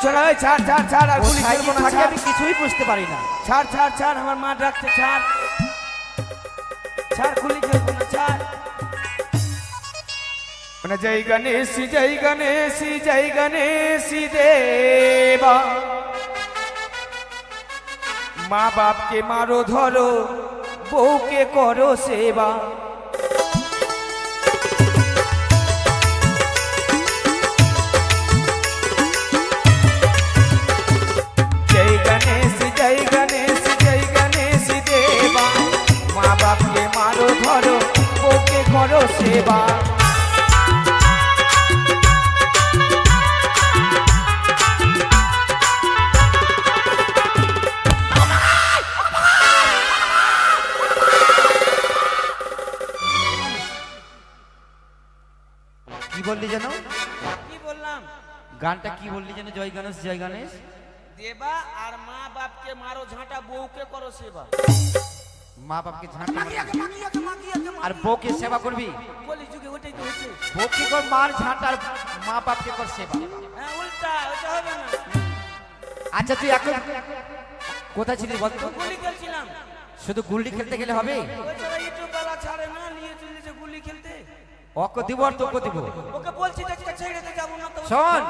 ছোড়া ওই ছাড় ছাড় ছাড় আর গুলি খেলবো না থাকে আমি কিছুই বুঝতে পারি না। ছাড় ছাড় ছাড় আমার মা ডাকছে ছাড় ছাড় গুলি খেলবো না ছাড় মানে জয় গণেশ জয় গণেশ জয় গণেশ দেবা মা বাপকে মারো ধরো বউকে করো সেবা জয় গণেশ জয় গণেশ জয় গণেশ দেবা মা বাপকে মারো ধরো বউকে করো সেবা কি বললি যেন? কি বললাম? গানটা কি বললি যেন? জয় গণেশ জয় গণেশ দেবা আর মা বাপকে মারো ঝাঁটা বউকে করো সেবা। মা বাপকে ঝাঁটা আর বউকে সেবা করবি? কলি যুগে ওটাই তো হচ্ছে। বউকে কর মার ঝাঁটা আর মা বাপকে কর সেবা। হ্যাঁ উল্টা ওটা হবে না। আচ্ছা তুই এখন কোথায় ছিলিস বল তো? গুলি খেলছিলাম। শুধু গুলি খেলতে গেলে হবে? ওই ছাড়া ইউটিউব বালা ছাড়ে না নিয়ে চলে যে গুলি খেলতে। ওকে দিব আর তোকে দিব। ওকে বলছি আজকে ছেড়ে দে যাব না তো। শোন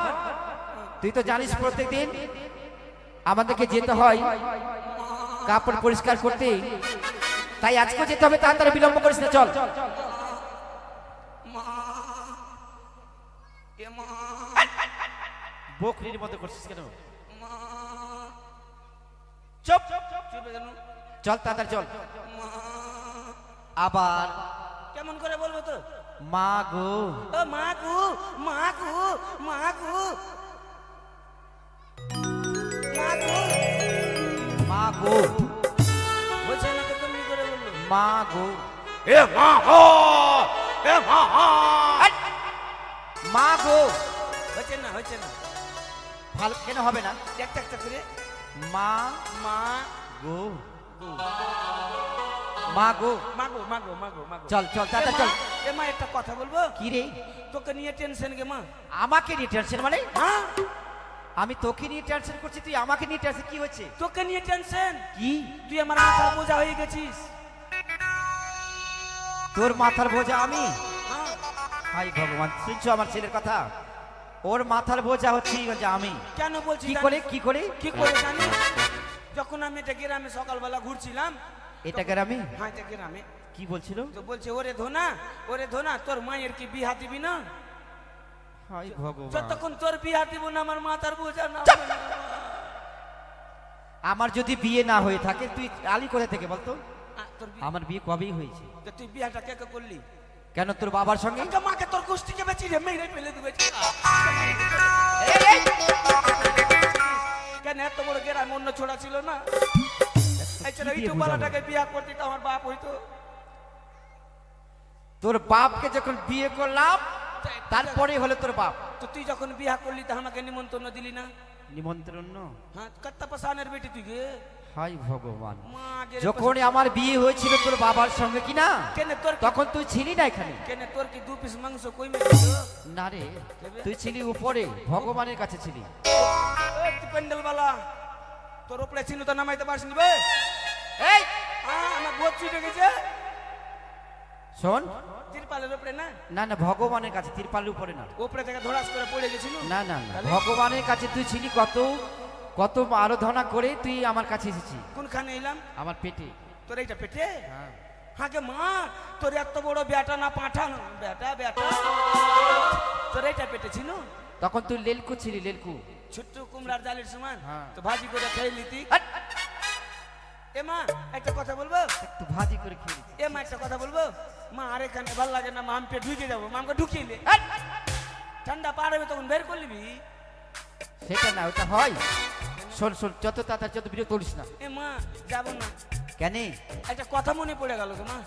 তুই তো জানিস প্রত্যেকদিন আমাদেরকে যেতে হয় কাপড় পরিষ্কার করতে, তাই আজকে যেতে হবে। তাড়াতাড়ি বিলম্ব করিস না, চল। মা এ মা বকরির মতো করছিস কেন? মা চুপ চুপ কেন? চল তাড়াতাড়ি চল। মা আবার কেমন করে বলবো তো? মা গো ও মা গো মা গো মা গো মা গো মা গো বলছে না তো কেমনি করে বললো? মা গো এ মা হো এ মা হো মা গো হচ্ছে না ভালো কেন হবে না? একটা একটা করে মা মা গো মা গো মা গো মা গো মা গো মা গো চল চল তাড়াতাড়ি চল। এ মা একটা কথা বলবো? কি রে? তোকে নিয়ে টেনশন গে মা। আমাকে নিয়ে টেনশন মানে? হ্যাঁ আমি তোকে নিয়ে টেনশন করছি, তুই আমাকে নিয়ে টেনশন? কি হচ্ছে? তোকে নিয়ে টেনশন কি? তুই আমার মাথা বোঝা হয়ে গেছিস। তোর মাথার বোঝা আমি? হ্যাঁ হাই ভগবান, শুনছো আমার ছেলের কথা? ওর মাথার বোঝা হচ্ছে আমি। কেন বলছিস? কি করে কি করে কি করে জানি? যখন আমি এটা গ্রামে সকালবেলা ঘুরছিলাম। এটা গ্রামে? হ্যাঁ এটা গ্রামে। কি বলছিল? তো বলছে ওরে ধোনা তোর মায়ের কি বিহা দিবি না? হাই ভগবান, যতক্ষণ তোর বিহা দিব না আমার মাথার বোঝা না। আমার যদি বিয়ে না হয়ে থাকে তুই আলি কোথা থেকে বলতো? তোর আমার বিয়ে কবেই হয়েছে। তুই বিয়াটা কে কে করলি? কেন তোর বাবার সঙ্গে? মাকে তোর গোষ্ঠীকে বেচি রে মেরে ফেলে দেবে। কেন এত বড় গ্রাম অন্য ছোড়া ছিল না? এছাড়া ইউটিউব বালাটাকে বিয়া করতে তো আমার বাপ হইতো। তোর বাপকে যখন বিয়ে করলাম তারপরে হলো তোর বাপ। তো তুই যখন বিয়া করলি তো আমাকে নিমন্ত্রণ দিলি না? নিমন্ত্রণ? হ্যাঁ কত্তা পাশানের বেটি তুই গে। হাই ভগবান, মা গে যখন আমার বিয়ে হয়েছিল তোর বাবার সঙ্গে কি না, কেন তোর তখন তুই ছিলি না এখানে। কেন তোর কি 2 পিস মাংস কই মে দিল? না রে, তুই ছিলি উপরে, ভগবানের কাছে ছিলি। এই তুই প্যান্ডেল বালা তোর উপরে ছিল তো নামাইতে পারছিস বে? এই আমার বহুত ছুটে গেছে। শোন, তিরপালের উপরে না? না না, ভগবানের কাছে, তিরপালের উপরে না। উপরে থেকে ধরাস করে পড়ে গেছিল। না না না, ভগবানের কাছে তুই ছিলি। কত কত আরাধনা করে তুই আমার কাছে এসেছিস। কোনখানে এলাম? আমার পেটে। তোর এইটা পেটে? হ্যাঁ। হাগে মা তোর এত বড় বেটা না পাঠান বেটা বেটা তোর এইটা পেটে ছিল? তখন তুই লেলকু ছিলি, লেলকু। ছোট্ট কুমড়ার জালের সমান। হ্যাঁ। তো ভাজি করে খেয়ে নিতি। এ মা একটা কথা বলবো? একটু ভাজি করে খেয়ে নিতি। এ মা একটা কথা বলবো? মা আর এখানে ভালো লাগে না, মা আমি পেট ঢুকে যাবো। মা আমাকে ঢুকিয়ে নে। ঠান্ডা পার হবে তখন বের করলিবি। সেটা না, ওটা হয়। শোন শোন, যত তাড়াতাড়ি যত ভিডিও তুলিস না। এ মা যাবো না। কেন? একটা কথা মনে পড়ে গেল মা।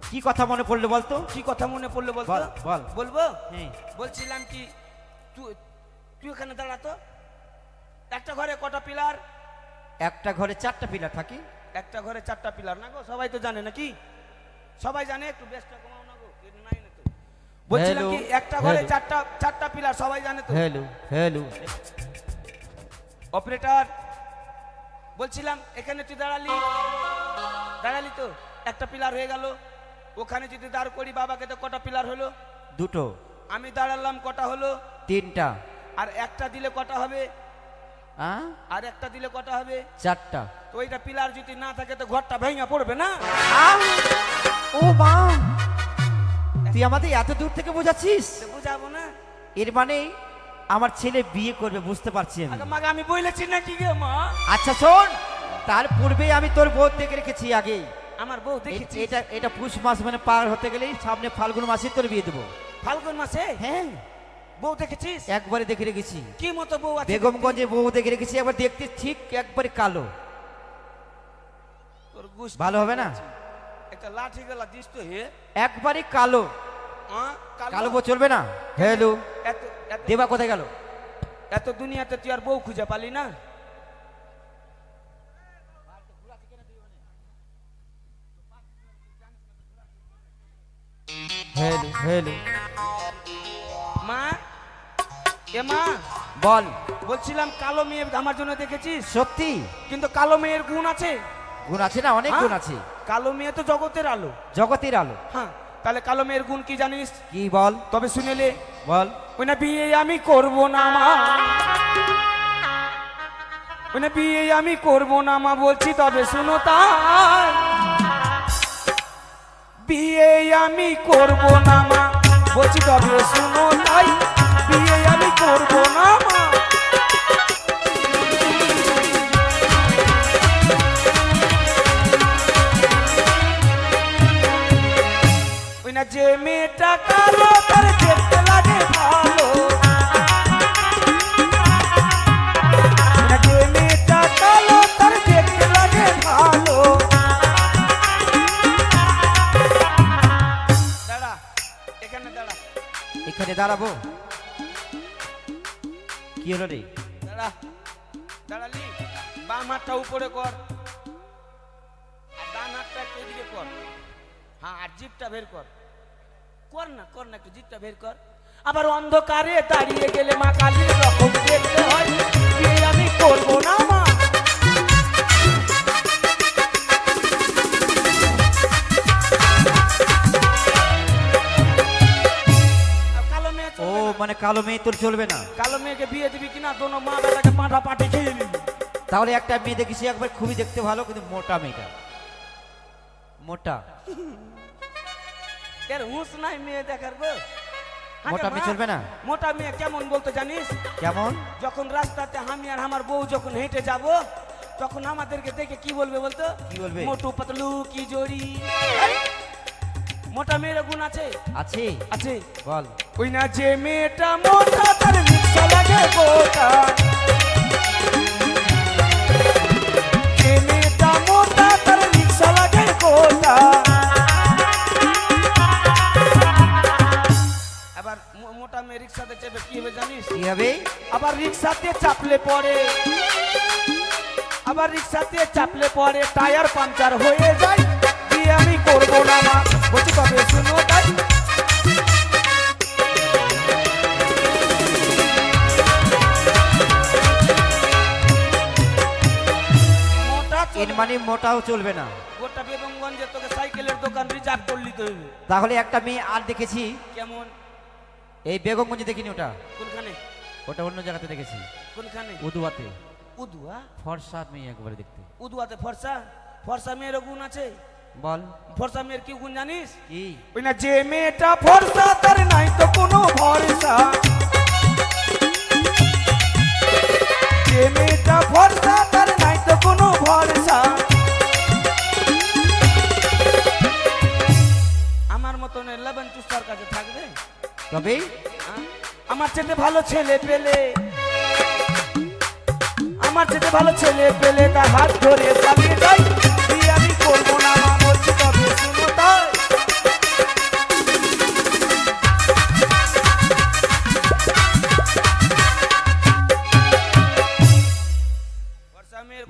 কি কথা মনে পড়লো বলতো? কি কথা মনে পড়লো বলতো? বল বল। বলবো? হ্যাঁ। বলছিলাম কি তুই তুই এখানে দাঁড়াতো। একটা ঘরে কটা পিলার? একটা ঘরে 4টা পিলার থাকে। একটা ঘরে 4টা পিলার না গো? সবাই তো জানে নাকি? সবাই জানে? একটু বেশটা কমাও না গো, এটা নাই না তো। বলছিলাম কি একটা ঘরে 4টা পিলার সবাই জানে তো? হ্যালো হ্যালো অপারেটর বলছিলাম এখানে তুই দাঁড়ালি তো একটা পিলার হয়ে গেল, ওখানে যদি দাঁড় করি বাবাকে তো কটা পিলার হলো? দুটো। আমি দাঁড়ালাম কটা হলো? তিনটা। আর একটা দিলে কটা হবে? হ্যাঁ, আর একটা দিলে কটা হবে? চারটা। তো ওইটা পিলার যদি না থাকে তো ঘরটা ভেঙে পড়বে না? ও মা, তুই আমাদের এত দূর থেকে বোঝাচ্ছিস? তো বুঝাবো না? এর মানে আমার ছেলে বিয়ে করবে, বুঝতে পারছি আমি। আগে মাকে আমি বলেছি নাকি গে মা? আচ্ছা শোন, তার পূর্বে আমি তোর বউ দেখে রেখেছি আগেই। আমার বউ দেখেছি? এটা পুষ মাস মানে পার হতে গেলেই সামনে ফাল্গুন মাসে তোর বিয়ে দেবো। ফাল্গুন মাসে? হ্যাঁ। বউ দেখেছিস? একবারে দেখে রেখেছি। কি মতো বউ আছে? বেগমগঞ্জে বউ দেখে রেখেছি, একবার দেখতে ঠিক একবারে কালো। তোর গুষ্টি ভালো হবে না? একটা লাঠি গলা দিস তো হে। একবারে কালো। হ্যাঁ, কালো বউ চলবে না? হ্যালো, এত এত- দেবা কোথায় গেল? এত দুনিয়াতে তুই আর বউ খুঁজে পালি না? হ্যালো হ্যালো, মা, এ মা, বল। বলছিলাম কালো মেয়ে আমার জন্য দেখেছিস? সত্যি? কিন্তু কালো মেয়ের গুণ আছে। গুণ আছে না? অনেক হ্যাঁ? গুণ আছে। কালো মেয়ে তো জগতের আলো। জগতের আলো। হ্যাঁ, তাহলে কালো মেয়ের গুণ কি জানিস? কি বল? তবে শুনেলে বল। ওই না বিয়ে আমি করব না মা, ওই না বিয়ে আমি করব না মা, বলছি তবে শুনো তাই। বিয়ে আমি করব না মা, বলছি তবে শুনো তাই। বিয়ে আমি করব না মা। ওই না যে মেয়েটা কালো তার দেখতে লাগে ভালো, ওই না যে মেয়েটা কালো তার দেখতে লাগে ভালো। দাঁড়া, এখানে দাঁড়া। এখানে দাঁড়াবো? কি হলো রে? দাঁড়া, দাঁড়ালি। বাম হাতটা উপরে কর, আর ডান হাতটা একটু এদিকে কর। হ্যাঁ, আর জিভটা বের কর। কর না, কর না, একটু জিভটা বের কর। আবার অন্ধকারে দাঁড়িয়ে গেলে মা কালীর রকম দেখতে হয়। বিয়ে আমি করব না মা। কালো মেয়ে ও চলবে না। মানে কালো মেয়ে তোর চলবে না? কালো মেয়েকে বিয়ে দিবি কিনা? দোনো মা বেটাকে পাঁঠা পাঠে খেয়ে নিবি। তাহলে একটা মেয়ে দেখেছি একবার খুবই দেখতে ভালো, কিন্তু মোটা মেয়েটা। মোটা। এর হুঁশ নাই মেয়ে দেখার গো। মোটা মেয়ে চলবে না? মোটা মেয়ে কেমন বলতো জানিস? কেমন? যখন রাস্তাতে আমি আর আমার বউ যখন হেঁটে যাব, তখন আমাদেরকে দেখে কি বলবে বলতো? কি বলবে? মোটু পাতলু কি জড়ি। মোটা মেয়ের গুণ আছে? আছে। আছে। বল। ওই না যে মেয়েটা মোটা তার রিক্সা লাগে গোটা, যে মেয়েটা মোটা তার রিক্সা লাগে গোটা। আবার মোটা মেয়ে রিক্সাতে চেপে কি হবে জানিস? কি হবে? আবার রিক্সাতে চাপলে পরে, আবার রিক্সাতে চাপলে পরে টায়ার পাংচার হয়ে যায়। বিয়ে আমি করব না মা, বলছি তবে শুনো তাই। মোটা এর মানে মোটাও চলবে না? গোটা বেগমগঞ্জে তোকে সাইকেলের দোকান রিজার্ভ করলি তো হইবে। তাহলে একটা মেয়ে আর দেখেছি, কেমন? এই বেগমগঞ্জে দেখিনি। ওটা কোনখানে? ওটা অন্য জায়গাতে দেখেছি, কোনখানে? উদুয়াতে। উদুয়া? ফর্সা মেয়ে একবারে দেখতে। উদুয়াতে ফর্সা? ফর্সা মেয়ের গুণ আছে? বল। ফর্সা মেয়ের কি গুণ জানিস? কি? ওই না যে মেয়েটা ফর্সা তার নাই তো কোনো ভরসা, যে মেয়েটা ফর্সা তার নাই তো কোনো ভরসা। আমার মতন 11 চুস্তার কাছে থাকবে? তবেই আমার চেয়ে ভালো ছেলে পেলে, আমার চেয়ে ভালো ছেলে পেলে তার হাত ধরে চালিয়ে যাই। বিয়ে আমি করব না মা, বলছি তবে শুনো তাই।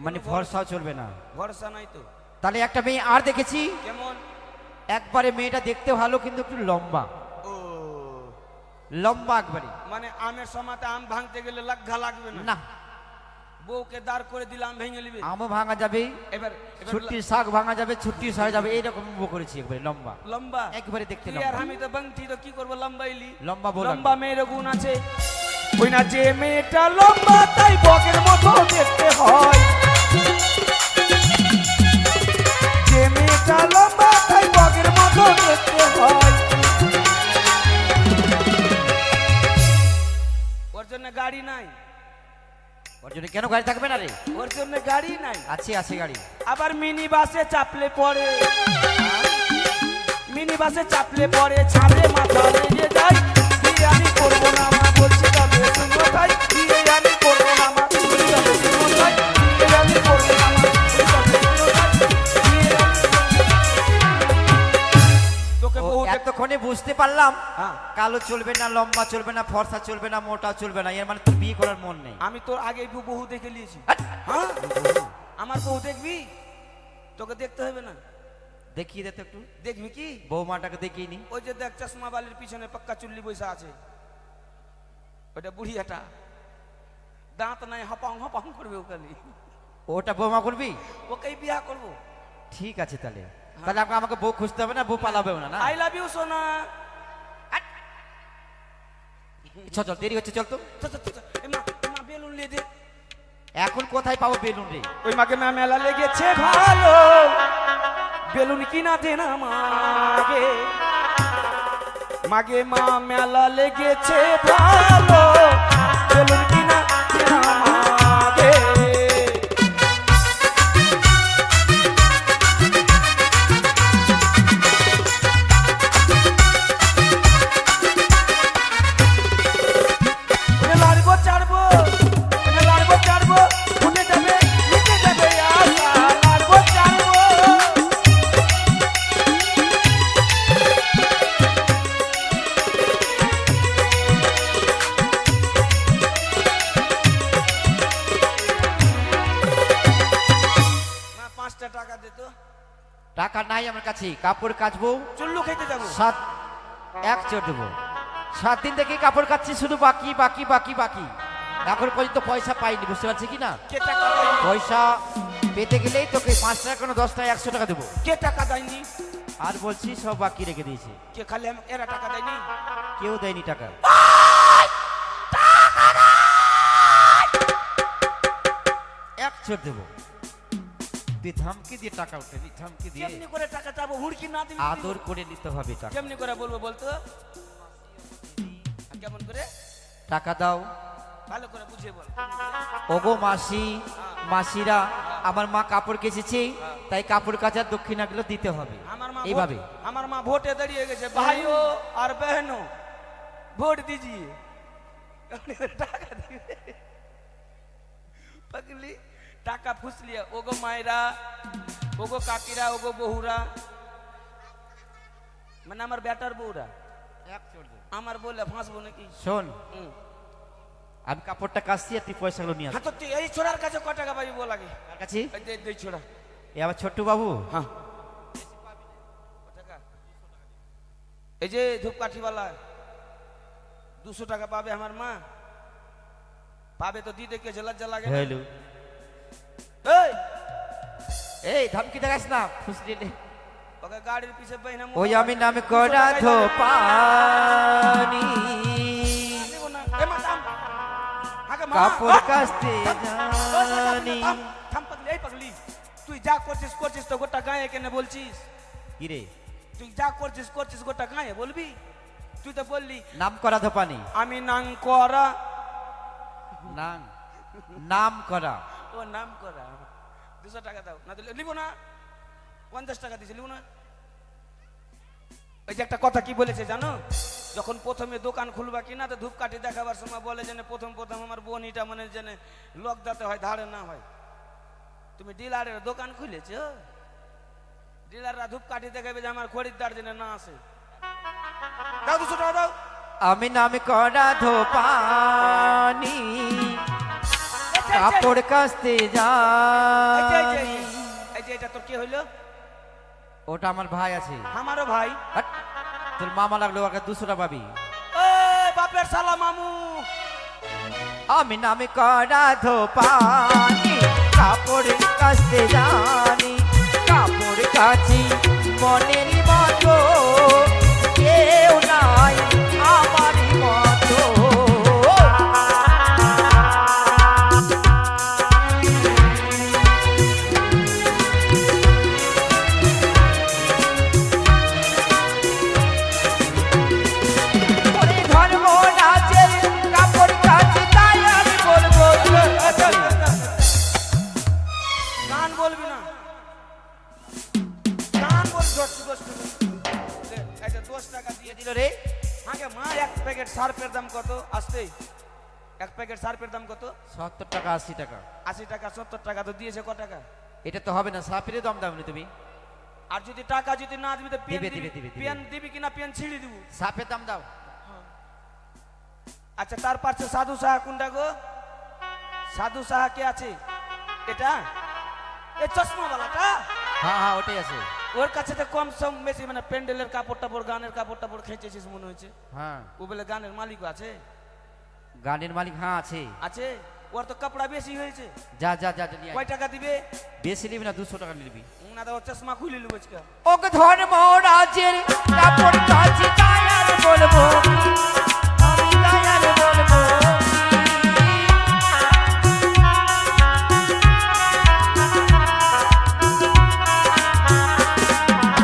মানে ফর্সাও চলবে না? ভরসা নাই তো। তাহলে একটা মেয়ে আর দেখেছি, কেমন? একবারে মেয়েটা দেখতে ভালো কিন্তু একটু লম্বা। ও, লম্বা একবারে। মানে আমের সমাতে আম ভাঙতে গেলে লাগ্ঘা লাগবে না? না, বউকে দাঁড় করে দিলাম ভেঙে নিবি আমও ভাঙা যাবে, এবার এবার ছুটির শাক ভাঙা যাবে, ছুটির শাক যাবে, এইরকম বউ করেছি একবারে লম্বা, লম্বা একবারে দেখতে তুই আর লম্বা। আমি তো বাংটি তো কি করবো লম্বাইলি লম্বা বউ লম্বা মেয়ের গুণ আছে ওই না যে মেয়েটা লম্বা তাই বকের মতো দেখতে হয় যে মেয়েটা লম্বা তাই বকের মতো দেখতে হয় ওর জন্য গাড়ি নাই ওর জন্য কেন গাড়ি থাকবে না রে? ওর জন্য গাড়ি নাই আছে আছে গাড়ি। আবার মিনি বাসে চাপলে পড়ে মিনি বাসে চাপলে পড়ে ছাদে মাথা লেগে যায় বিরিয়ানি করবো না মা বলছে তবে শুনো ভাই বিরিয়ানি করবো না মা বলছে তবে শুনো ভাই বিরিয়ানি করবো না মা বলছে তবে শুনো ভাই তোকে ও, বহুত এতক্ষণে বুঝতে পারলাম হ্যাঁ কালো চলবে না, লম্বা চলবে না, ফর্সা চলবে না, মোটা চলবে না, এর মানে তোর বিয়ে করার মন নেই। আমি তোর আগে বহু দেখে নিয়েছি হাট! হ্যাঁ আমার বহু দেখবি তোকে দেখতে হবে না দেখিয়ে দে তো একটু, দেখবি কি বৌমাটাকে দেখিয়ে নি। ওই যে দেখ চশমা বালির পিছনে পাক্কা চুল্লি বৈশা আছে ওটা বুড়িয়াটা দাঁত নাই হপাং হপাং করবে ওখানে ওটা বৌমা করবি? ওকেই বিয়া করবো ঠিক আছে তাহলে, তাহলে আমাকে বউ খুঁজতে হবে না, বউ পালাবেও না, না? আই লাভ ইউ সোনা চল চল, দেরি হচ্ছে, চল তো। মা বেলুন নিয়ে দে এখন কোথায় পাবো বেলুন রে? ওই মাকে মা মেলা লেগেছে ভালো বেলুন কিনা দে না মাগে মাগে মা মেলা লেগেছে ভালো বেলুন কিনা দে না মাগে লাড়বো চাড়বো লাড়বো চাড়বো উঠে যাবে নিচে যাবে আশা লাড়বো চাড়বো মা 5টা টাকা দে তো টাকা নাই আমার কাছে, কাপড় কাচবো, চুল্লু খেতে যাবো 1 চোর দেবো। 7 দিন থেকে কাপড় কাচ্ছি, শুধু বাকি বাকি বাকি বাকি, এখন পর্যন্ত পয়সা পাইনি, বুঝতে পারছি কি না? কে টাকা দেয়নি পয়সা পেতে গেলেই তোকে 5 টাকা কোনো 10 টাকা 100 টাকা দেবো। কে টাকা দেয়নি আর বলছি সব বাকি রেখে দিয়েছে, কে খালি এরা টাকা দেয়নি কেউ দেয়নি টাকা। 1 চোর দেবো, তুই ধমকি দিয়ে টাকা উঠে, ধমকি দিয়ে কেমনি করে টাকা চাবো হুড়কি না দিবি আদর করে নিতে হবে টাকা। কেমনি করে বলবো বলতো কেমন করে টাকা দাও, ভালো করে বুঝিয়ে বল ওগো মাসি, মাসিরা, আমার মা কাপড় কেচেছে, তাই কাপড় কাচার দক্ষিণাগুলো দিতে হবে, আমার মা এইভাবে। আমার মা ভোটে দাঁড়িয়ে গেছে ভাইও আর বহনো ভোট দিজিয়ে কেমনি করে টাকা দিবে পাগলি টাকা ফুসলিয়া ওগো মায়েরা ওগো কাকিরা ওগো বহুরা মানে আমার বেটার বউরা আমার বললে ফাঁসবো নাকি শোন, হুম। আমি কাপড়টা কাচছি আর তুই পয়সাগুলো নিয়ে আস। হ্যাঁ তো তুই এই ছোড়ার কাছে ক টাকা পাবি বল আগে কার কাছে? এই দে দে ছোড়া এ আমার ছোট্ট বাবু, হ্যাঁ এই যে ধূপকাঠিওয়ালা 200 টাকা পাবে আমার মা পাবে তো দিতে কে লজ্জা লাগে না? হ্যালো, এই এই ধমকি দেখাস না, খুশি নে। ওকে গাড়ির পিছে বাইনা ওই আমি নামে করা ধোপানি, কাপড় কাচতে জানি। পাগলি তুই যা করছিস করছিস তো গোটা গায়ে কেন বলছিস কি রে? তুই যা করছিস করছিস গোটা গায়ে বলবি তুই তো বললি নাম করা ধোপানি, আমি নাং করা নাম নাম করা। ও নাম করা 200 টাকা দাও না দিলে নিব না 50 টাকা দিছি নিব না ওই যে একটা কথা কি বলেছে জানো যখন প্রথমে দোকান খুলবা কিনা তো ধূপকাঠি দেখাবার সময় বলে যেন প্রথম প্রথম আমার বোনিটা মানে যেন লক দাতে হয় ধারে না হয় তুমি ডিলারের দোকান খুলেছো ডিলাররা ধূপকাঠি দেখাবে যে আমার খরিদ্দার যেন না আসে দাও 200 টাকা দাও আমি নামে করা ধোপানি, কাপড় কাচতে জানি। এই যে এটা তোর কে হইলো ওটা আমার ভাই আছে। আমারও ভাই হাট, তোর মামা লাগলো, ওকে 200 টাকা পাবি। বাপের শালা মামু আমি নামে করা ধোপানি কাপড় কাচতে জানি কাপড় কাচি মনের মতো কেউ নাই আমারই মতো ওরে ধর্মরাজের কাপড় কাচি তাই আমি বলবো গান বলবি না, গান বল। 10 টাকা দিয়ে দিল রে আগে মা, এক প্যাকেট সার্ফের দাম কত? আসতে এক প্যাকেট সার্ফের দাম কত? 70 টাকা 80 টাকা। 80 টাকা 70 টাকা তো দিয়েছে ক টাকা? এটা তো হবে না, সাপের দাম দাও তুমি। আর যদি টাকা যদি না দিবি তো পেন দিবে, দিবি, দিবে, দিবে। পেন দিবি কিনা পেন ছিঁড়ে দিব। সাপের দাম দাও। আচ্ছা, তার পাশে সাধু সাহা কোনটা গো? সাধু সাহা কে আছে? এটা এই চশমাওয়ালাটা? হ্যাঁ হ্যাঁ ওটাই আছে। ওর কাছে তো কম সম বেশি মানে প্যান্ডেলের কাপড় টাপড় গানের কাপড় টাপড় খেঁচেছিস মনে হয়েছে। হ্যাঁ ও বলে গানের মালিক আছে? গানের মালিক হ্যাঁ আছে। আছে। ওর তো কাপড়া বেশি হয়েছে। যা যা যা নিয়ে আয়। কয় টাকা দিবে? বেশি নিবি না, 200 টাকা নিবি। না তো চশমা খুলে নেবো আজকে। ওকে ধর্মরাজের কাপড় কাচি তাই আর বলবো আমি তাই আর বলবো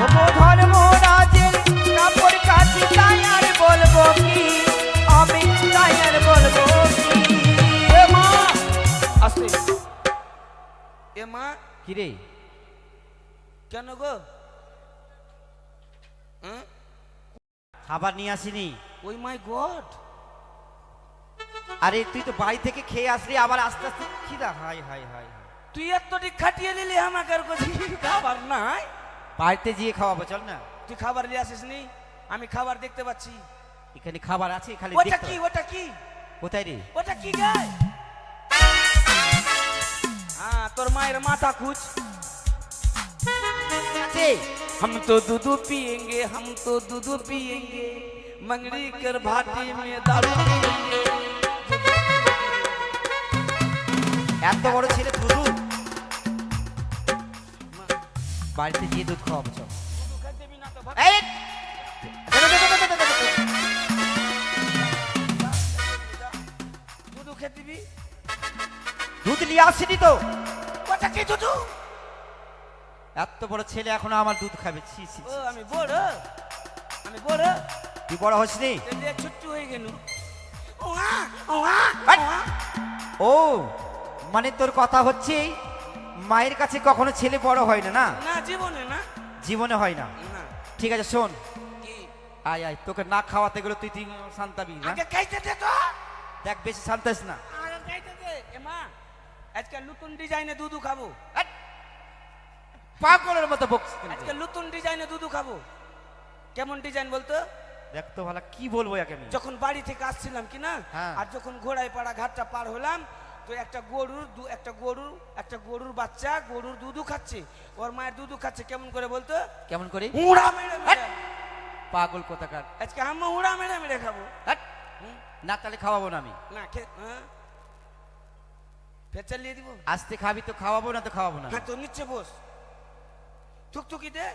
ওগো ধর্মরাজের কাপড় কাচি তাই আর বলবো কি আমি তাই আর বলবো কি এ মা আসতে, এ মা কি রে কেন গো? হ্যাঁ, খাবার নিয়ে আসিনি। ওই মাই গড, আরে তুই তো বাড়ি থেকে খেয়ে আসলি আবার আস্তে আস্তে খিদা। High high high high. তুই এতটি খাটিয়ে নিলি আমাকে, আর কিছু খাবার নাই? বাড়িতে গিয়ে খাওয়াবো, চল না। তুই খাবার নিয়ে আসিস নি? আমি খাবার দেখতে পাচ্ছি। এখানে খাবার আছে, খালি ওটা দেখতে কি? হবে। ওটা কি? কোথায় রে? ওটা কি গায়? হ্যাঁ, তোর মায়ের মাথা খুঁজ। আছে। हम तो दूध पिएंगे, हम तो दूध पिएंगे, मंगरी कर भाटी में दारू पिएंगे। এত বড় ছেলে দুধ, বাড়িতে গিয়ে দুধ খাওয়াবো, চল। दूध खाते भी ना तो भाग। এই दूध खाते भी? দুধ নিয়ে আসিনি তো। ওটা কি দুধ? এত বড় ছেলে এখনো আমার দুধ খাবে? ছি ছি ও ছি। আমি বড়, আমি বড়। তুই বড় হসনি? তাহলে ছোট্ট হয়ে গেল। ওয়া ওয়া ও মানে তোর কথা হচ্ছে মায়ের কাছে কখনো ছেলে বড় হয় না? না না, জীবনে না। জীবনে হয় না। না ঠিক আছে শোন, কি? আয় আয়, তোকে না খাওয়াতে গেলে তুই তুই শান্তাবি না। আগে খাইতে দে তো। দেখ বেশি শান্তাস না। আগে খাইতে দে। এ মা, আজকে নতুন ডিজাইনে দুধ খাবো। হাট! পাগলের মতো বকছিস কেন তুই? আজকে নতুন ডিজাইনে দুধ খাবো। কেমন ডিজাইন বলতো? দেখ তো ভালো কি বলবো একে আমি। যখন বাড়ি থেকে আসছিলাম কি না, হ্যাঁ। আর যখন ঘোড়ায় পাড়া ঘাটটা পার হলাম, তো একটা গরুর বাচ্চা গরুর দুধু খাচ্ছে, ওর মায়ের দুধু খাচ্ছে। কেমন করে বলতো? কেমন করে? হুড়া মেরে মেরে। পাগল কোথাকার। আজকে আমরা হুড়া মেরে মেরে খাবো। হাট! না তাহলে খাওয়াবো না আমি। না হ্যাঁ, ফের চালিয়ে দিব। আস্তে খাবি তো খাওয়াবো, না তো খাওয়াবো না। হ্যাঁ, তো নিচে বস। থুকথুকি দে।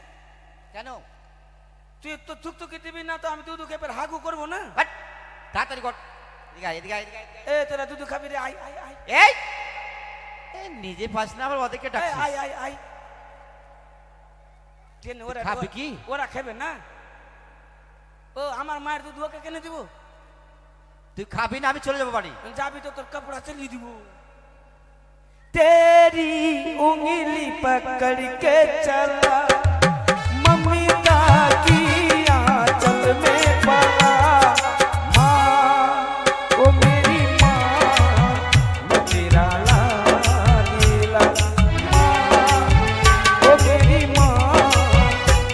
কেন? তুই তো থুকথুকি দিবি না তো আমি দুধু খেয়ে হাগু করবো না। হাট! তাড়াতাড়ি কর। এদিকে আয়, এদিকে আয়, এদিকে আয়, এদিকে এ তোরা দুধু খাবি রে? আয় আয় আয় আয়। এই! এই নিজে পাস না আবার ওদেরকে আয় ডাকছিস। আয় আয় আয়। ট্রেনে ওরা খাবি কি? ওরা খাবে না। ও আমার মায়ের দুধ ওকে কেন দিব? তুই খাবি না, আমি চলে যাবো বাড়ি। যাবি তো তোর কাপড়া চালিয়ে দিব। तेरी उंगली पकड़ के चला, मम्मी की आंचल में पड़ा। माँ, ओ मेरी माँ, मैं तेरा लाडला। माँ, ओ मेरी माँ,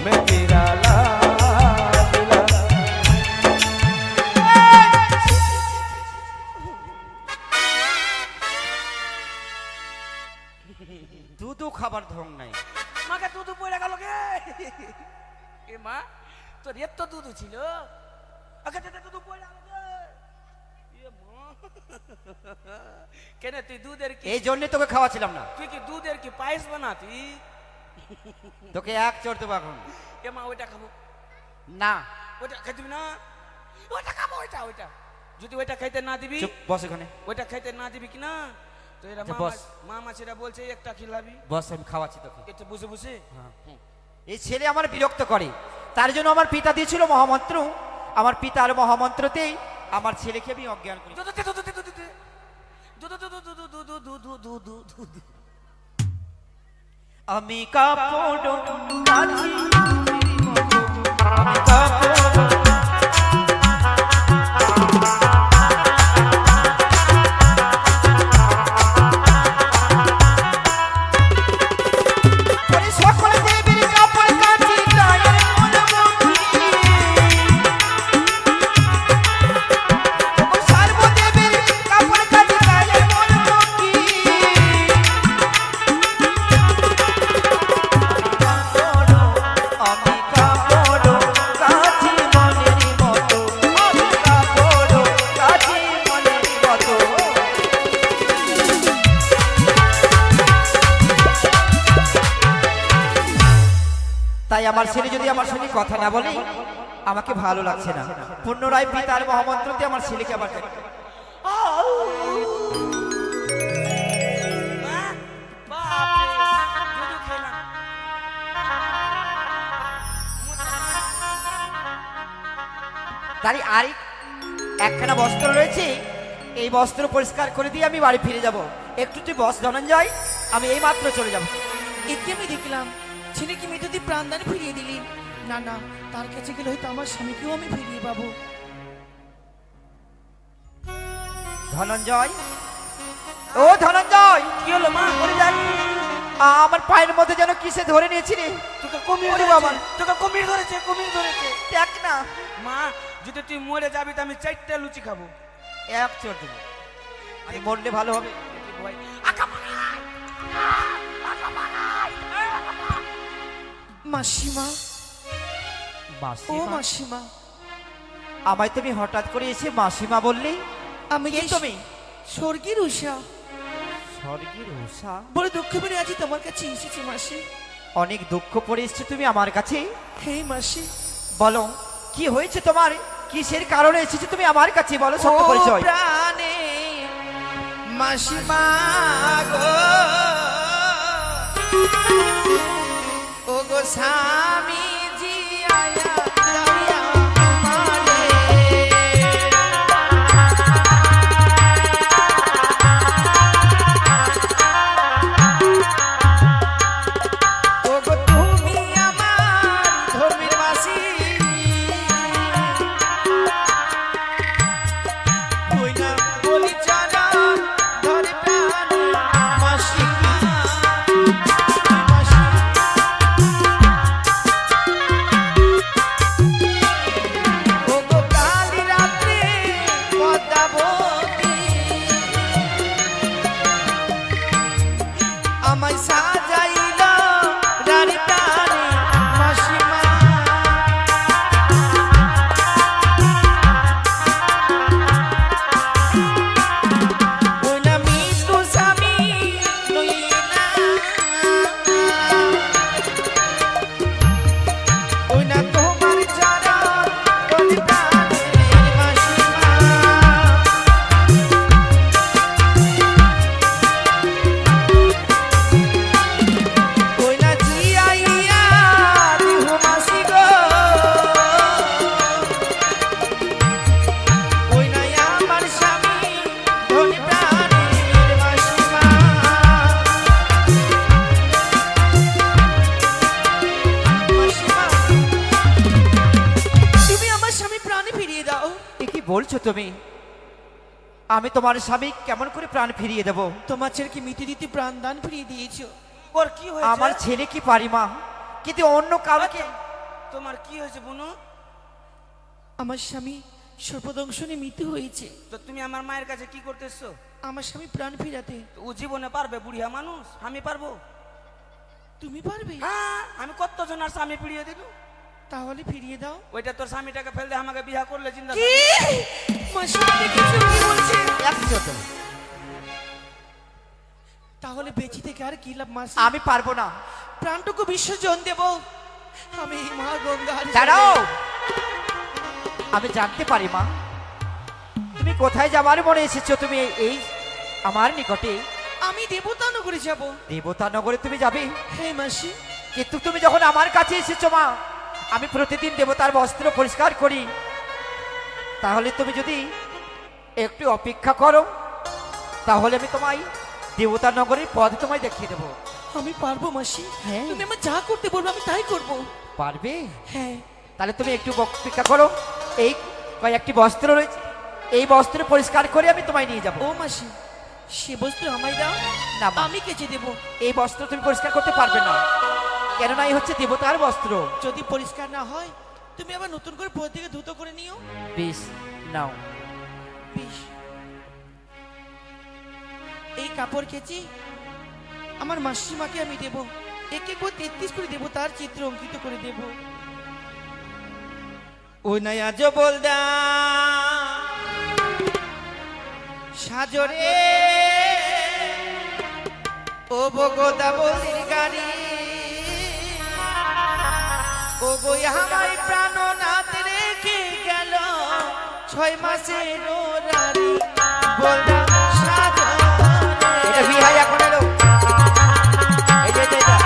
मैं तेरा लाडला। দুধও খাবার ঢং নাই। মাকে দুধ পড়ে গেল গে। এ মা, তোর এত দুধ ছিল? আগে দুধ পড়ে গেল গে। এ মা, কেন তুই দুধের কি এই জন্য তোকে খাওয়াছিলাম না। তুই কি দুধের কি পায়েস বানাতি? তোকে এক চড় দেবো এখন। এ মা ওইটা খাবো না, ওইটা খাইবি না? ওইটা খাবো, ওইটা ওইটা যদি ওইটা খাইতে না দিবি, চুপ বস এখানে। ওইটা খাইতে না দিবি কি না তো এরা আচ্ছা, মামা বস। মামা সেটা বলছে একটা খিলাবি। বস, আমি খাওয়াচ্ছি তোকে। এটা বুঝে বুঝে এই ছেলে আমার বিরক্ত করে, তার জন্য আমার পিতা দিয়েছিল মহামন্ত্র। আমার পিতার মহামন্ত্রতেই আমার ছেলেকে আমি অজ্ঞান করি। আমি কাপড় কাচি, আমি কাপড় ওরে সকল দেবীর কাপড় কাচি, তায়ের মনমুখী। ওগো সর্বদেবীর কাপড় কাচি, তায়ের মনমুখী। আমি কাপড় কাচি মনের মতো, আমি কাপড় কাচি মনের মতো। তাই আমার ছেলে যদি আমার সঙ্গে কথা না বলে আমাকে ভালো লাগছে না। পুনরায় পিতার মহামন্ত্রতে আমার ছেলেকে আবার ডাকে। তারই আর একখানা বস্ত্র রয়েছে, এই বস্ত্র পরিষ্কার করে দিয়ে আমি বাড়ি ফিরে যাব। একটু তুই বস ধনঞ্জয়, আমি এই মাত্র চলে যাব। একে আমি দেখলাম ছেলেকে মেয়েদের প্রাণদান ফিরিয়ে দিলি। না না, তার কাছে গেলে হয়তো আমার স্বামীকেও আমি ফিরিয়ে পাবো। ধনঞ্জয়, ও ধনঞ্জয়, কি হলো মা? ওরে দেখ, আমার পায়ের মধ্যে যেন কিসে ধরে নিয়েছি রে। তোকে কুমির ওরে ধরেছে, বাবা। তোকে কুমির ধরেছে, কুমির ধরেছে। দেখ না, মা যদি তুই মরে যাবি তো আমি 4টা লুচি খাবো। এক চোর দেবো, আমি মরলে ভালো হবে। মাসিমা, ও মাসিমা, মাসিমা, আমায় তুমি হঠাৎ করে এসে মাসিমা বললি? আমি কে যে তুমি? স্বর্গের উষা, স্বর্গের উষা? বড় দুঃখ পেরে আজ তোমার কাছে এসেছি মাসি। অনেক দুঃখ পড়ে এসছো তুমি আমার কাছে। হে মাসি, বলো কি হয়েছে তোমার, কিসের কারণে এসেছো তুমি আমার কাছে, বলো সত্য পরিচয়। প্রাণে মাসিমা গো, ও গো স্বামী জি আয়া দয়া আমারে। ও গো তুমি আমার ধর্মের মাসি, ওই না বলি চরণ ধরে প্রাণে মাসিমা, মাসি। ও গো কালী রাত্রে পদ্মাবতী, আমায় সাজাইল রানী প্রাণে মাসিমা। ওই না মৃত্যু স্বামী লইলা, ওই না তোমার চরণ ধরে প্রাণে মাসিমা। ওই না জিয়াইয়া দিহু মাসি গো, ওই না আমার স্বামী ধনী প্রাণের মাসিমা। মাসিমা, তুমি আমার স্বামী প্রাণে ফিরিয়ে দাও। এ কি বলছো তুমি? আমি তোমার স্বামী কেমন করে প্রাণ ফিরিয়ে দেব? তোমার ছেলেকে মিটি দিতে প্রাণ দান ফিরিয়ে দিয়েছো। ওর কি হয়েছে? আমার ছেলে কি পারি মা, কিন্তু অন্য কাউকে। তোমার কি হয়েছে বুনু? আমার স্বামী সর্পদংশনে মৃত্যু হয়েছে। তো তুমি আমার মায়ের কাছে কি করতে এসছো? আমার স্বামী প্রাণ ফিরাতে। তো ও জীবনে পারবে? বুড়িয়া মানুষ, আমি পারবো? তুমি পারবে? হ্যাঁ, আমি কতজন আর স্বামী ফিরিয়ে দিব। তাহলে ফিরিয়ে দাও। ওইটা তোর স্বামীটাকে ফেল দে, আমাকে বিয়া করলে চিন্তা কি? মাসি দেখেছো কি বলছে? একশো তো। তাহলে বেঁচে থেকে আর কি লাভ মাসি? আমি পারবো না। প্রাণটুকু বিসর্জন দেব আমি মা গঙ্গার দাঁড়াও, আমি জানতে পারি মা তুমি কোথায় যাবার মনে এসেছো। তুমি এই আমার নিকটে। আমি দেবতা নগরে যাব। দেবতা নগরে তুমি যাবে? হ্যাঁ মাসি। কিন্তু তুমি যখন আমার কাছে এসেছো মা, আমি প্রতিদিন দেবতার বস্ত্র পরিষ্কার করি, তাহলে তুমি যদি একটু অপেক্ষা করো তাহলে আমি তোমায় দেবতা নগরের পথ তোমায় দেখিয়ে দেবো। আমি পারবো মাসি। হ্যাঁ। তুমি আমার যা করতে বলবে আমি তাই করব। পারবে? হ্যাঁ। তাহলে তুমি একটু অপেক্ষা করো, এই কয়েকটি বস্ত্র রয়েছে, এই বস্ত্র পরিষ্কার করে আমি তোমায় নিয়ে যাবো। ও মাসি, সে বস্তু আমায় দাও, না মা, আমি কেচে দেব। এই বস্ত্র তুমি পরিষ্কার করতে পারবে না, কেননা এই হচ্ছে দেবতার বস্ত্র। যদি পরিষ্কার না হয় তুমি আবার নতুন করে পর থেকে ধুতো করে নিও। বেশ, নাও। বেশ। এই কাপড় কেচে আমার মাসিমাকে আমি দেব। একে করে 33 করে দেব, তার চিত্র অঙ্কিত করে দেব। ও নয়া জো বলদা সাজরে ও বগদা বলির গাড়ি ও গো আমায় প্রাণনাথ রেখে গেল 6 মাসের রানী বলদা সাজরে। এটা বিহাই এখন এলো। এই যে এটা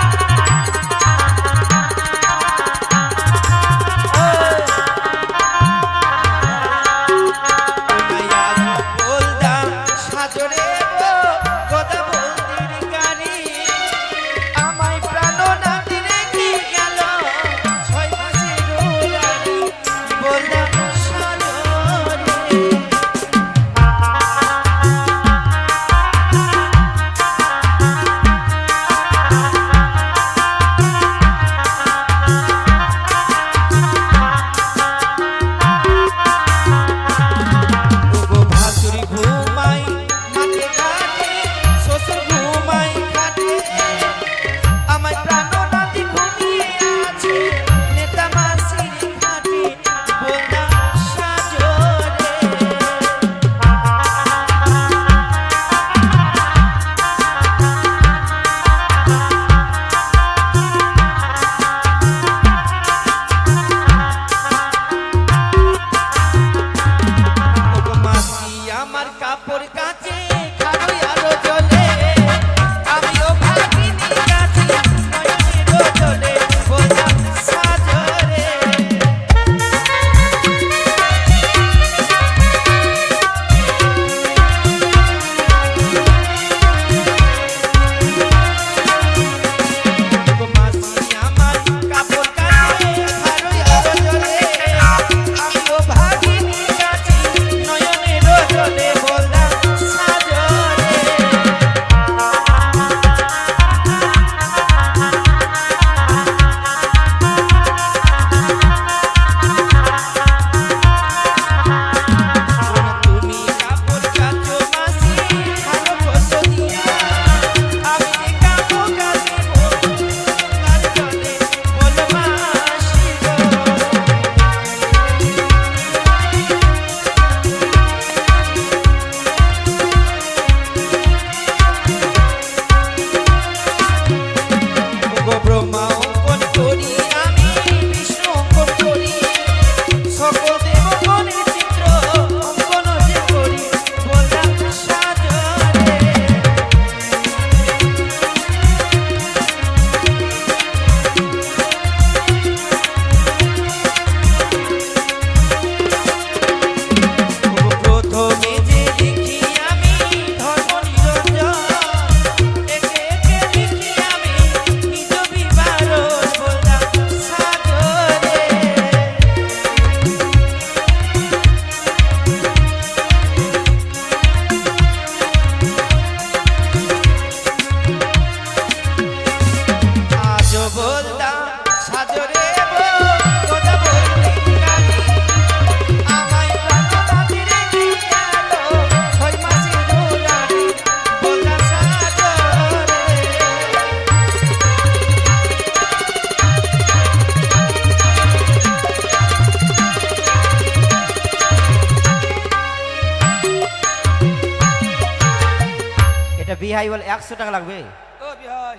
বিহাই বল 100 টাকা লাগবে। ও বিহাই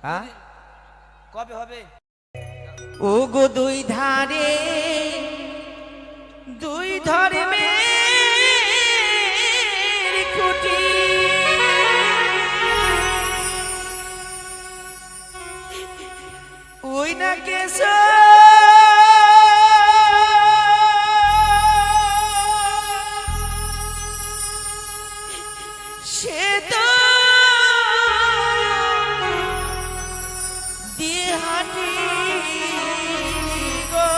হ্যাঁ কবে হবে? ও গো দুই ধারে দুই ধর্মের খুঁটি, ওই না কেশ সে তো দিয়ে হাঁটি গো,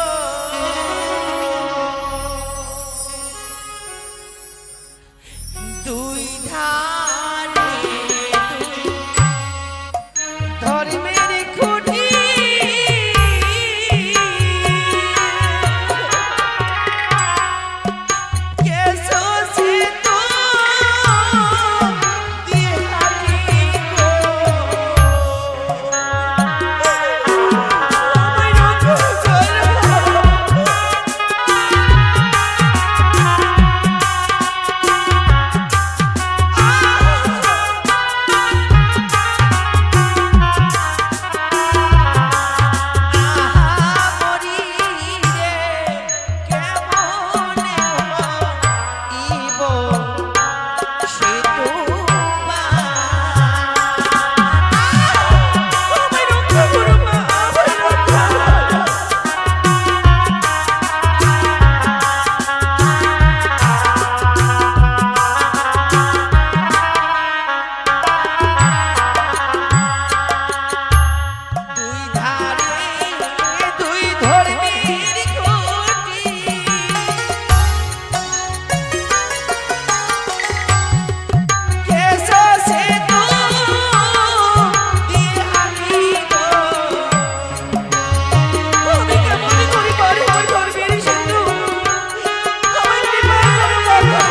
দুই ধারে দুই ধর্মের খুঁটি, কেশো সে তো দিয়ে হাঁটি গো। আমায় রক্ষা করো। দুই ধারে দুই ধর্মের খুঁটি, কেশো সে তো দিয়ে হাঁটি গো। আমি কেমন করি পারি ওই ধর্মের সিন্ধু, আমায় কৃপা করো বাবা।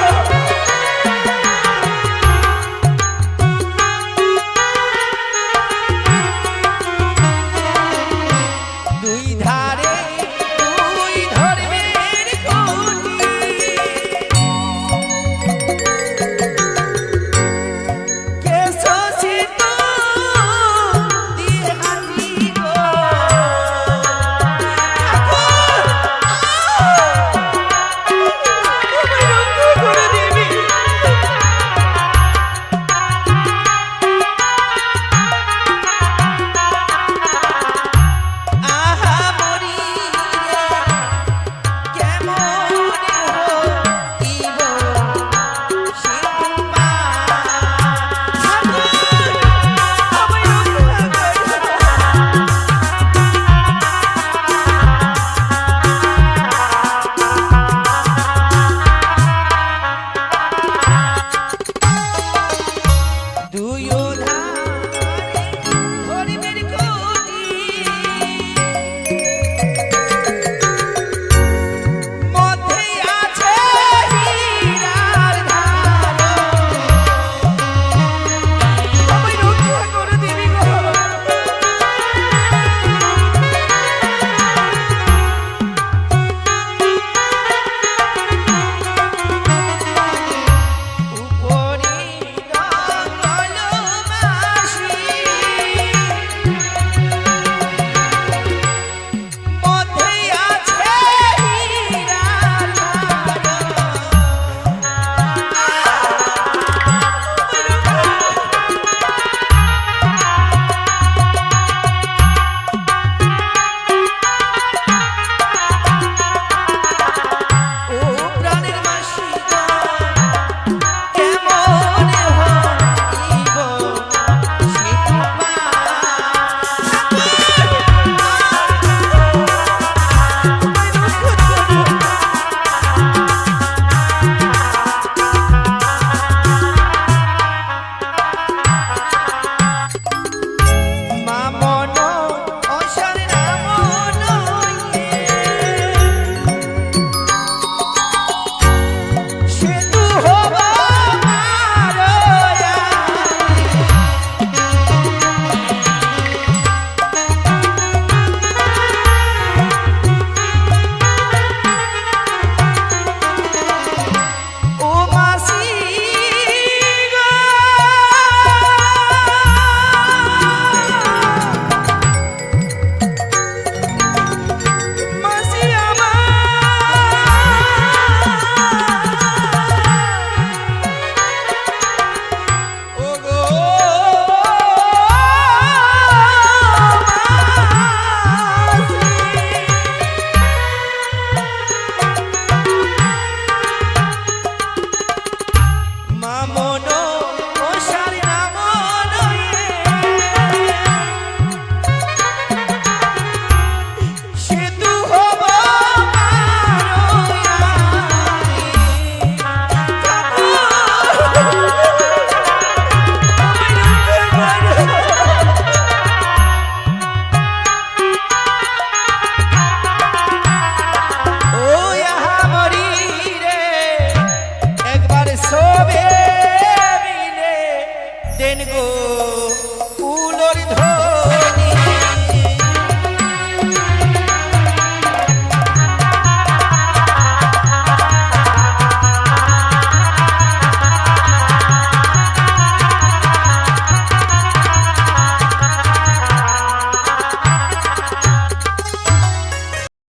দুই ধারে দুই ধর্মের খুঁটি, কেশো সে তো দিয়ে হাঁটি গো। ঠাকুর, আমায় রক্ষা করে দেবী। আহা মরি রে কেমন হইব সে মা। ঠাকুর, আমায় রক্ষা করো। দুই ধারে ধর্মের খুঁটি, মধ্যে আছে হীরার ধার। আমায় রক্ষা করে দিবি গো। উপরে রঙল ফুলর ধ্বনি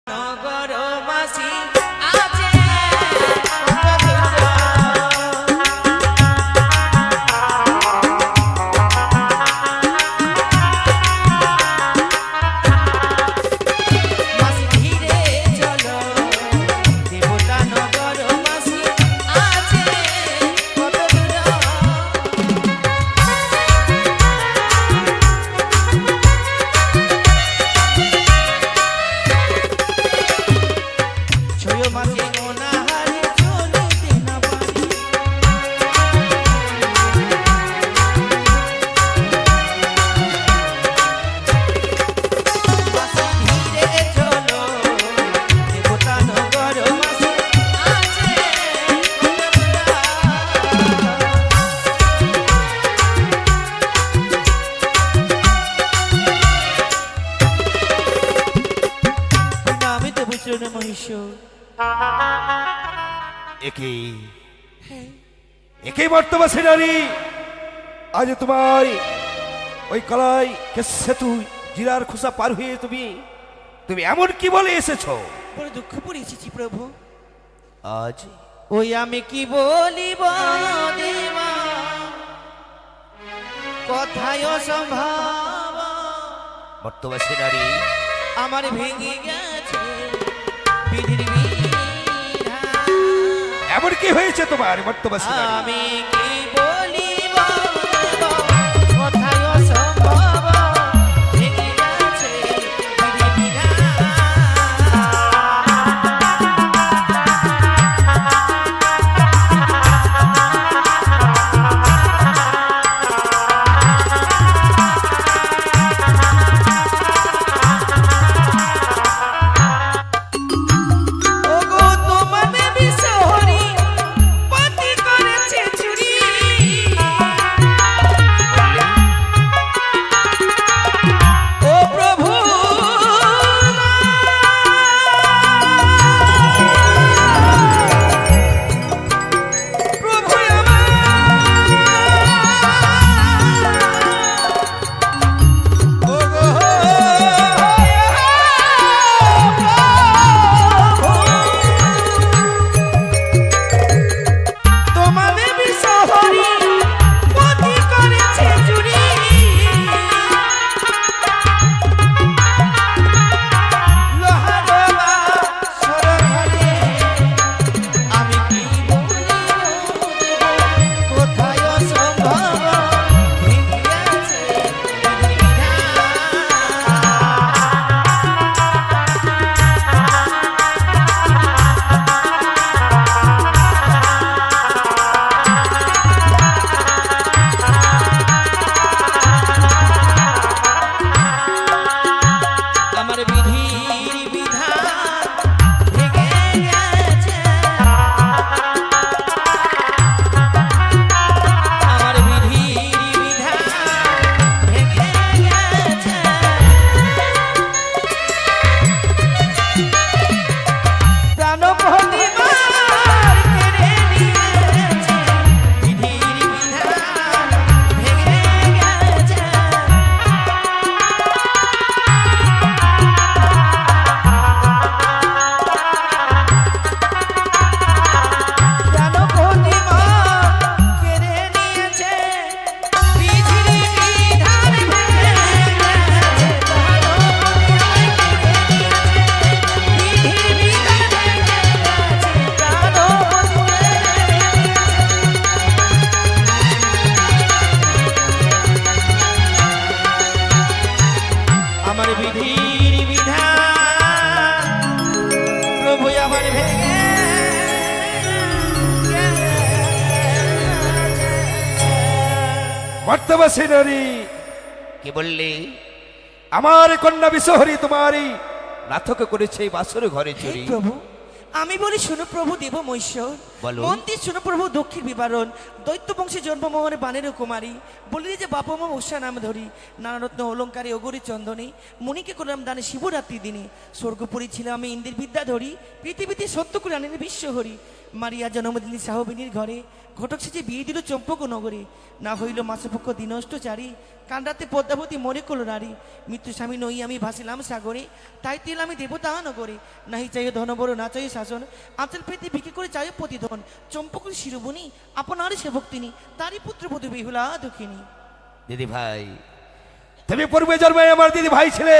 নগরবাসী আছে কত মাসি ধীরে চলো দেবতা নগরবাসী আছে কত দূর ছয় মাসে অনাহারে চলিতে না পারি মাসি ধীরে চলো দেবতা নগর মাসি আছে নামে দেব চরণ মহেশ্বর একেই বর্তমাসী নারী, আজ তোমার ওই কলাই সেতু জিরার খোসা পার হয়ে তুমি তুমি এমন কি বলে এসেছো বড় দুঃখ পড়ে এসেছি প্রভু আজ? ওই আমি কি বলিব দেবা কথায় অসম্ভব বর্তমাসী নারী, আমার ভেঙে গেছে বিধির বিধান। এমন কি হয়েছে তোমার বর্তমাসী নারী? আমি কি বলিব দেবা কথায় অসম্ভব ভেঙে গেছে বিধির বিধান। ওগো তোমাদের বিশহরি পতি করেছে চুরি ও প্রভু প্রভু ওগো তোমাদের বিশহরি পতি করেছে চুরি লোহাডোবা সরঘরে আমি কি বলিব কোথায় অসম্ভব ভেঙে গেছে বিধির আমার বিধির বিধান ভেঙে গেছে আমার বিধির বিধান ভেঙে গেছে প্রাণপতি মার কেড়ে নিয়েছে বিধির বিধান ভেঙে গেছে প্রাণপতি মার কেড়ে নিয়েছে বিধির বিধান ভেঙে গেছে প্রাণপতি মার কেড়ে নিয়েছে বিধির বিধান ভেঙে গেছে প্রাণপতি আমার বিধির বিধান প্রভু আমার ভেঙে বর্তমাসী নারী, কি বললি? আমার কন্যা বিশহরী তোমারই নাথক করেছে এই বাসর ঘরে হে চুরি। প্রভু আমি বলি শোনো প্রভু দেব মৈশ্বর, বলো। মন্দির শোনো প্রভু দক্ষিণ বিবরণ, দৈত্য বংশে জন্মমোহনে বানের কুমারী, বলি যে বাপ মা উষা নাম ধরি, নানারত্ন অলঙ্কারে অগরি চন্দনে, মুনিকে করলাম দানে শিবরাত্রি দিনে, স্বর্গপুরী ছিলাম আমি ইন্দ্রের বিদ্যা ধরি, পৃথিবীতে সত্য করে আনেন বিশ্ব হরি, মারিয়া জন্মদিনী সাহবিনীর ঘরে, ঘটক সেজে বিয়ে দিল চম্পক নগরে, না হইল মাসপক্ষ দিনষ্টচারী, কান্ডাতে পদ্মাবতী মরে কল নারী, মৃত্যু স্বামী নই আমি ভাসিলাম সাগরে, তাই তেল আমি দেবতা নগরে, নাহি চাই ধনবর না চাই শাসন, আঁচল পেতে বিক্রি করে চাই প্রতিধন, চম্পকের শিরোমণি আপনার সেবক তিনি, তারই পুত্রবধূ বেহুলা দুঃখিনী। দিদি ভাই, তুমি পূর্বে জন্মে আমার দিদি ভাই ছিলে,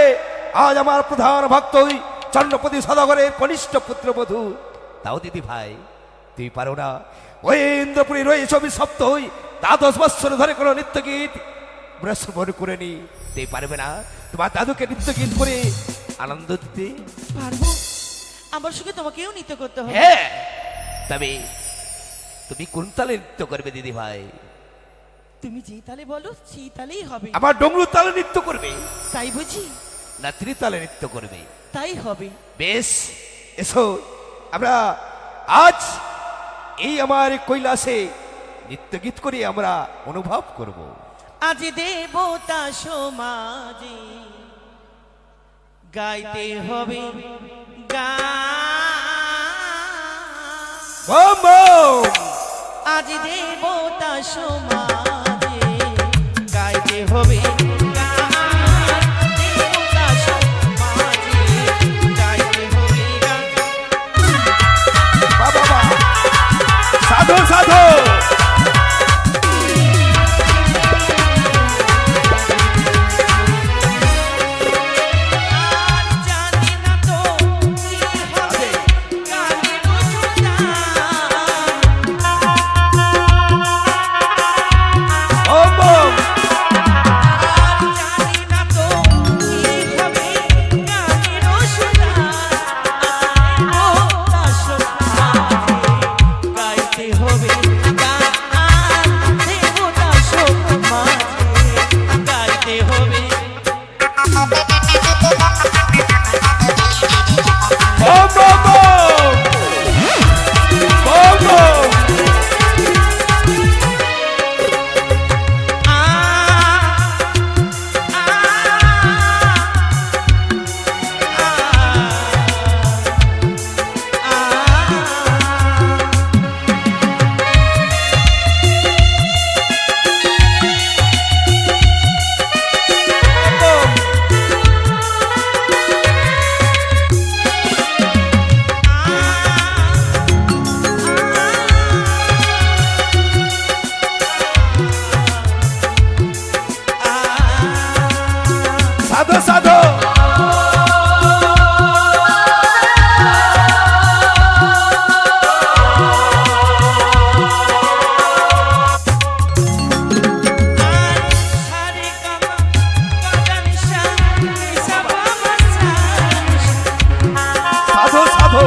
আজ আমার প্রধান ভক্ত চন্দ্রপতি সদাগরের কনিষ্ঠ পুত্রবধূ। তাও দিদি ভাই তুই পারো না ওই ইন্দ্রপুরী রয়েছে অভিশপ্ত হই, 10 বৎসর ধরে কোনো নৃত্য গীত শ্রবণ করে নি, তুই পারবে না তোমার দাদুকে নৃত্য গীত করে আনন্দ দিতে? পারবো, আমার সঙ্গে তোমাকেও নৃত্য করতে হবে। হ্যাঁ, তবে তুমি কোন তালে নৃত্য করবে দিদি ভাই? তুমি যে তালে বলো সেই তালেই হবে। আমার ডমরু তালে নৃত্য করবে তাই বুঝি? না ত্রিতালে নৃত্য করবে? তাই হবে। বেশ, এসো আমরা আজ এই আমার কৈলাসে নৃত্য গীত করে আমরা অনুভব করব। আজ দেবতা সমাজে গাইতে হবে গান, বম বম। আজ দেবতা সমাজে গাইতে হবে গান, দেবতা সমাজে গাইতে হবে গান। বাবা বাবা, সাধু সাধু। আর জানি না তো কি হবে গানের সুতান, বম বম। আর জানি না তো কি হবে গানের সুতান, দেবতা সমাজে গাইতে হবে গান, দেবতা সমাজে গাইতে হবে। বম বম বম। বম বম। সাধু সাধু। সাধু সাধু।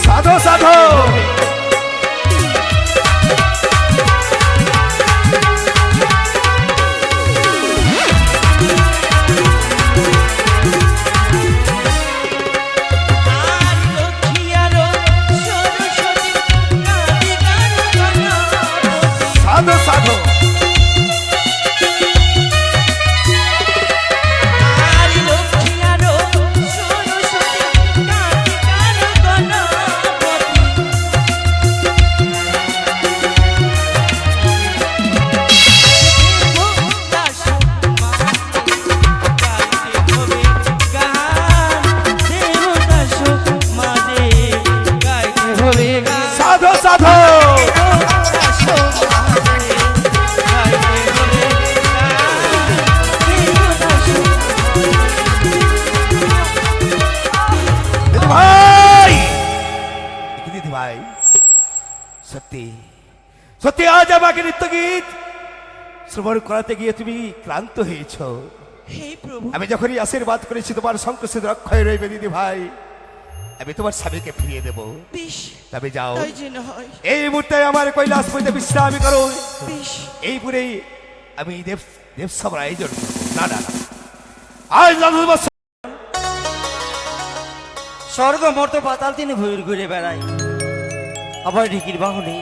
সাধু সাধু। সাধু সাধু। সাধু সাধু। দিদি ভাই, দিদি ভাই, সত্যি সত্যি আজ আমাকে নৃত্য গীত শ্রবণ করাতে গিয়ে তুমি ক্লান্ত হয়েছ। হে প্রভু, আমি যখনই আশীর্বাদ করেছি তোমার সংকোচিত রক্ষায় রইবে দিদি ভাই, আমি তোমার স্বামীকে ফিরিয়ে দেব। বেশ, তবে যাও, তাই যেন হয়। এই মুহূর্তে আমার কৈলাস বইতে বিশ্রাম করো। বেশ, এই পুরেই আমি দেবসভার আয়োজন করব। না না না, আজ রাজবৎস স্বর্গ মর্ত পাতাল তিনি ভুইর ঘুরে বেড়াই, আবার ঢিকির বাহনে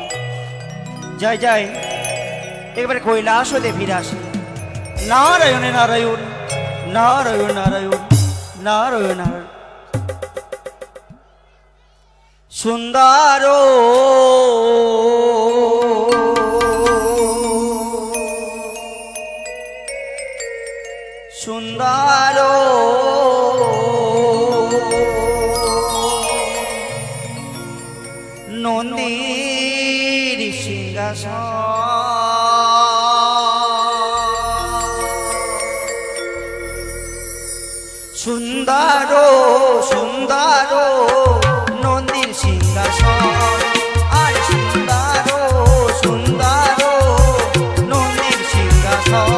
যাই যাই এবারে কৈলাস হতে ফিরে আসে। নারায়ণে নারায়ণ, নারায়ণ নারায়ণ, নারায়ণ নারায়ণ। সুন্দর সুন্দর নন্দীর সিংহাসন, সুন্দর সুন্দর নন্দীর সিংহাসন, আর সুন্দর সুন্দর নন্দীর সিংহাসন।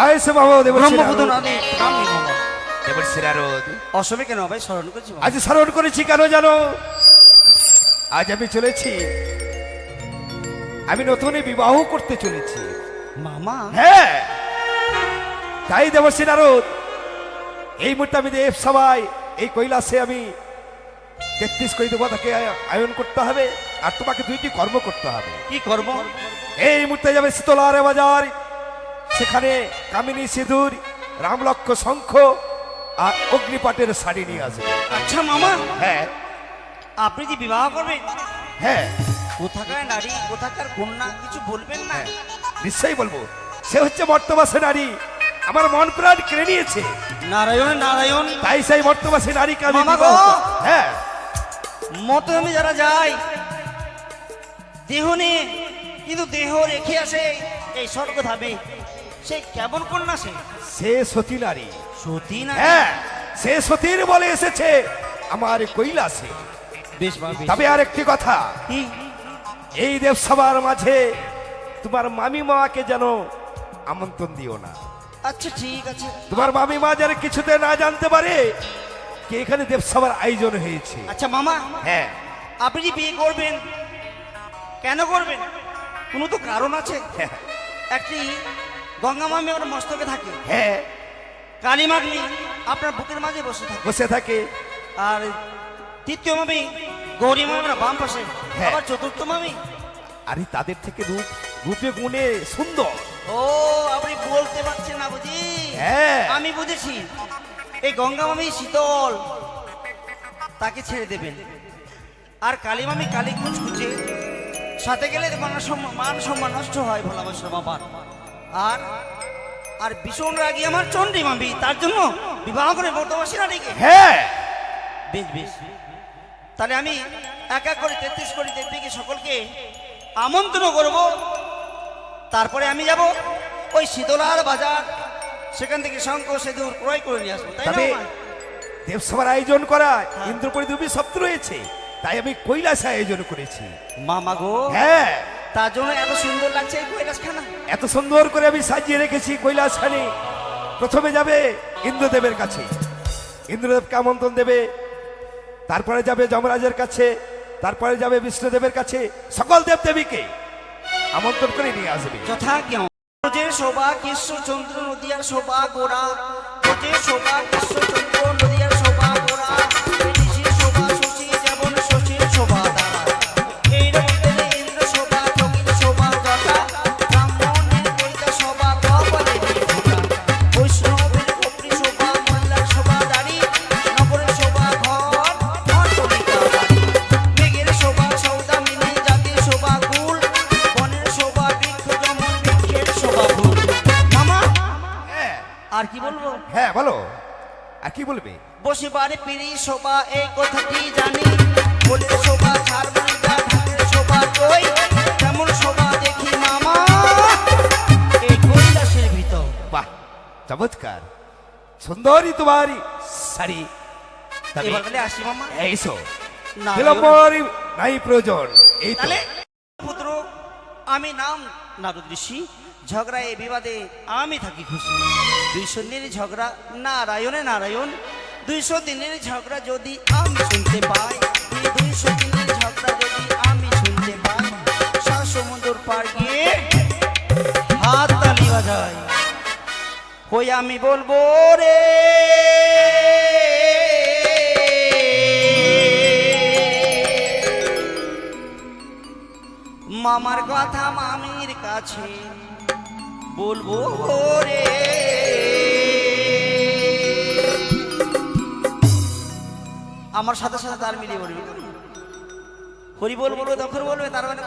আইসে বাবা ব্রহ্মপুত্র নদী নামি বাবা। দেবর্ষি নারদ, অসমে কেন ভাই স্মরণ করছি বাবা? আজ স্মরণ করেছি কেন জানো? আজ আমি চলেছি, আমি নতুন বিবাহ করতে চলেছি। মামা হ্যাঁ, তাই দেবর্ষি নারদ, এই মুহূর্তে আমি দেব সবাই এই কৈলাসে আমি 33 কোটি দেবতাকে আয়ন করতে হবে, আর তোমাকে 2টি কর্ম করতে হবে। কি করব? এই মুহূর্তে যাবে শীতলারে বাজার, সেখানে কামিনী সিঁদুর, রামলক্ষ শঙ্খ আর অগ্নিপাটের শাড়ি নিয়ে আসবে। আচ্ছা মামা, হ্যাঁ আপনি যে বিবাহ করবেন, হ্যাঁ কোথাকার নারী কোথাকার কন্যা কিছু বলবেন না? নিশ্চয়ই বলবো। সে হচ্ছে মর্তবাসী নারী, আমার মন প্রাণ কেড়ে নিয়েছে, নারায়ণ নারায়ণ। তাই সেই মর্তবাসী নারীকে আমি মামা বিবাহ গো! করব। হ্যাঁ, মতো আমি যারা যাই দেহ নিয়ে, কিন্তু দেহ রেখে আসে এই স্বর্গ ধামে, সে কেমন কন্যা সে? সে সতী নারী। সতী না? হ্যাঁ, সে সতীর বলে এসেছে আমার কৈলাসে। বেশ মা, বেশ। তবে আর একটি কথা, কি? এই দেবসভার মাঝে তোমার মামি মাকে যেন আমন্ত্রণ দিও না। আচ্ছা ঠিক আছে। তোমার মামি মা যেন কিছুতে না জানতে পারে কি এখানে দেবসভার আয়োজন হয়েছে। আচ্ছা মামা, হ্যাঁ, আপনি যে বিয়ে করবেন, কেন করবেন? কোনো তো কারণ আছে। হ্যাঁ, একটি গঙ্গা মামি আমার মস্তকে থাকে, হ্যাঁ, কালী মাগনি আপনার বুকের মাঝে বসে থাকে, বসে থাকে। আর তৃতীয় মামি গৌরী মামি আমরা বাম পাশে, হ্যাঁ। আবার চতুর্থ মামি। আরে তাদের থেকে রূপে গুণে সুন্দর। ও আপনি বলতে পারছেন না বুঝি? হ্যাঁ। আমি বুঝেছি, এই গঙ্গা মামি শীতল, তাকে ছেড়ে দেবেন। আর কালী মামি কালী কুচকুচে, সাথে গেলে মান সম্মান নষ্ট হয় ভালোবাসার বাবার। আর আর ভীষণ রাগী আমার চন্ডী মামি, তার জন্য বিবাহ করে বর্তমাসী নারীকে। হ্যাঁ, বেশ বেশ, তাহলে আমি এক এক করে 33 কোটি দেবীকে সকলকে আমন্ত্রণ করব। তারপরে আমি যাব ওই শীতলার বাজার, সেখান থেকে শঙ্খ সেদুর ক্রয় করে নিয়ে আসবো, তাই না তবে মা? দেবসভার আয়োজন করা ইন্দ্রপুরী দুবি শব্দ রয়েছে, তাই আমি কৈলাস আয়োজন করেছি। মামা গো, হ্যাঁ, তার জন্য এত সুন্দর লাগছে এই কৈলাসখানা। এত সুন্দর করে আমি সাজিয়ে রেখেছি কৈলাস খানি। প্রথমে যাবে ইন্দ্রদেবের কাছে, ইন্দ্রদেবকে আমন্ত্রণ দেবে। তারপরে যাবে যমরাজের কাছে, তারপরে যাবে বিষ্ণুদেবের কাছে। সকল দেবদেবীকে আমন্ত্রণ করে নিয়ে আসবে। যথা কেউ যে শোভা কৃষ্ণচন্দ্র নদিয়ার শোভা গোড়া, যে শোভা কৃষ্ণচন্দ্র নদিয়ার শোভা গোড়া, ঋষি শোভা শশী যেমন শশীর শোভা দ্বারা, এই রকমের ইন্দ্র শোভা যোগীর শোভা জটা, ব্রাহ্মণের কইতা শোভা কপালে ভোটা, বৈষ্ণবের কপরি শোভা মহিলার শোভা দাড়ি, নগরের শোভা ঘর ঘর কবিতা বাড়ি, মেঘের শোভা সৌদামিনী জাতির শোভা কুল, বনের শোভা বৃক্ষ যেমন বৃক্ষের শোভা ফুল। মামা হ্যাঁ, আর কি বলবো? হ্যাঁ বলো, আর কি বলবে? বসে বাড়ি পিড়ি শোভা এই কথাটি জানি, বলে শোভা ঝাড়বাড়িটা ঢাকের শোভা কই, তেমন শোভা দেখি মামা এই কৈলাসের ভিতর। বাহ, চমৎকার, সুন্দরী তোমারই শাড়ি। তবে এবার তাহলে আসি মামা। এইসো, না, বিলম্বর নাই প্রয়োজন। এই তো তাহলে পুত্র, আমি নাম নারদ ঋষি, ঝগড়া এ বিবাদে আমি থাকি খুশি। 200 দিনের ঝগড়া নারায়ণে নারায়ণ, 200 দিনের ঝগড়া যদি আমি শুনতে পাই, 200 দিনের ঝগড়া যদি আমি শুনতে পাই, সমুদ্র পার গিয়ে হাত তালি বাজাই, হই আমি বলবো রে মামার কথা মামির কাছে বলবো রে। আমার সাথে সাথে তার মিলিয়ে বলবে, হরি বল বলবো, তখন বলবে তার মানে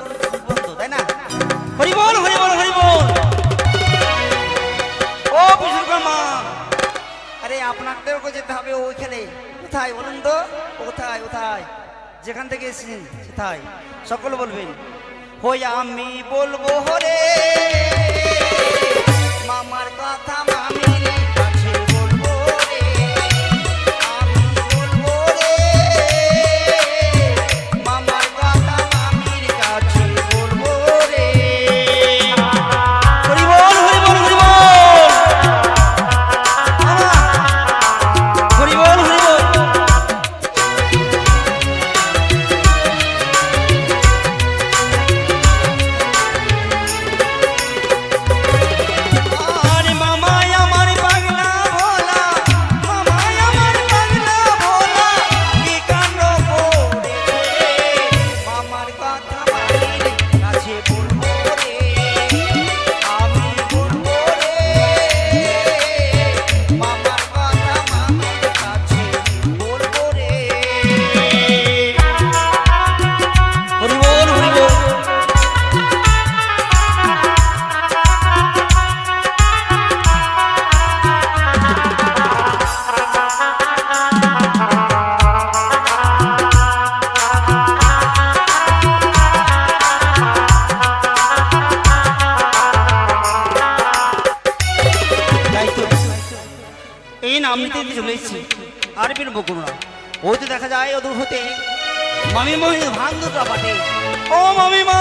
বন্ধু, তাই না? হরি বল হরি বল হরি বল। ও বিশ্বকর্মা, আরে আপনাদেরকে যেতে হবে ওইখানে। কোথায় বলুন তো? কোথায় কোথায়? যেখান থেকে এসেছেন সেটাই সকল বলবেন, হই আমি বলবো হরে মামার কথা মামির কাছে বলবো রে, আমি বলবো রে মামার কথা মামির কাছে বলবো রে। হরি বল হরি বল হরি বল মামা, হরি বল হরি বল। আরে মামাই আমার পাগলা ভোলা, মামাই আমার পাগলা ভোলা, কি কাণ্ড করেছে মামার কথা মামির কাছে বলবো রে, আমি বলবো রে মামার কথা মামির কাছে বলবো রে। হরি বল হরি বল। তাই তো এই নাম নিতে নিতে চলে এসেছি, আর বিলম্ব করো না। ওই তো দেখা যায় অদূর হতে মামি মহি ভাঙ দুটা পাটে। ও মামি মা,